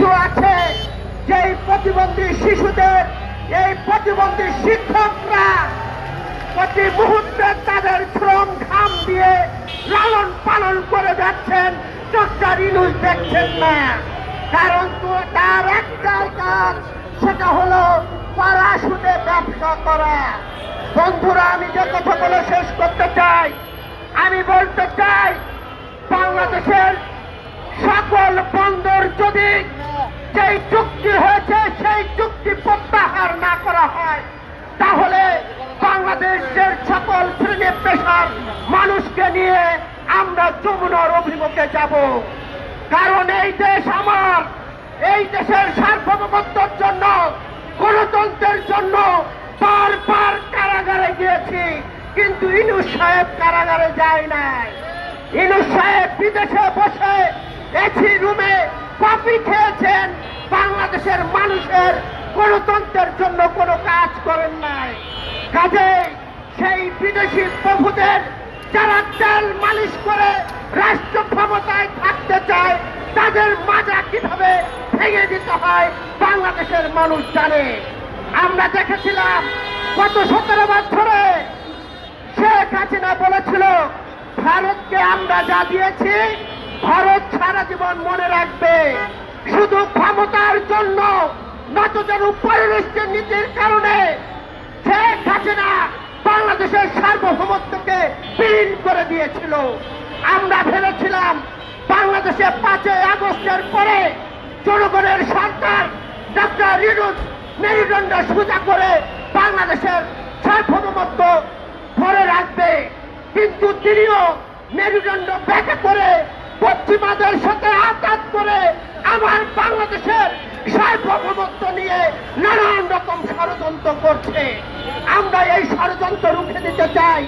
শিশু আছে, যেই প্রতিবন্ধী শিশুদের এই প্রতিবন্ধী শিক্ষকরা প্রতি মুহূর্তে তাদের শ্রম ঘাম দিয়ে লালন পালন করে যাচ্ছেন, ডক্টর ইউনূস দেখছেন না। কারণ তো তার একটাই কাজ, সেটা হলো প্যারাশুটে ব্যবসা করা। বন্ধুরা, আমি যে কথা বলে শেষ করতে চাই, আমি বলতে চাই বাংলাদেশের সকল বন্দর যদি যেই চুক্তি হয়েছে সেই চুক্তি প্রত্যাহার না করা হয়, তাহলে বাংলাদেশের সকল শ্রেণী পেশার মানুষকে নিয়ে আমরা যমুনার অভিমুখে যাব। কারণ এই দেশ আমার, এই দেশের সার্বভৌমত্বের জন্য, গণতন্ত্রের জন্য বারবার কারাগারে গিয়েছি, কিন্তু ইউনূস সাহেব কারাগারে যায় নাই। ইউনূস সাহেব বিদেশে বসে এসি রুমে কফি খেয়েছেন, বাংলাদেশের মানুষের গণতন্ত্রের জন্য কোনো কাজ করেন নাই। কাজেই সেই বিদেশি প্রভুদের যারা তেল মালিশ করে রাষ্ট্র ক্ষমতায় থাকতে চায়, তাদের মাজা কিভাবে ভেঙে দিতে হয় বাংলাদেশের মানুষ জানে। আমরা দেখেছিলাম গত 17 বছরে শেখ হাসিনা বলেছিল, ভারতকে আমরা যা দিয়েছি ভারত সারা জীবন মনে রাখবে। শুধু ক্ষমতার জন্য নতজানু পরিবেশের নীতির কারণে শেখ হাসিনা বাংলাদেশের সার্বভৌমত্বকে বিলীন করে দিয়েছিল। আমরা ভেবেছিলাম বাংলাদেশে 5ই আগস্টের পরে জনগণের সরকার ডক্টর ইউনূস মেরুদণ্ড সোজা করে বাংলাদেশের সার্বভৌমত্ব ধরে রাখবে, কিন্তু তিনিও মেরুদণ্ড ব্যাখ্যা করে পশ্চিমাদের সাথে আঘাত করে আমার বাংলাদেশের সার্বভৌমত্ব নিয়ে নানান রকম ষড়যন্ত্র করছে। আমরা এই ষড়যন্ত্র রুখে দিতে চাই।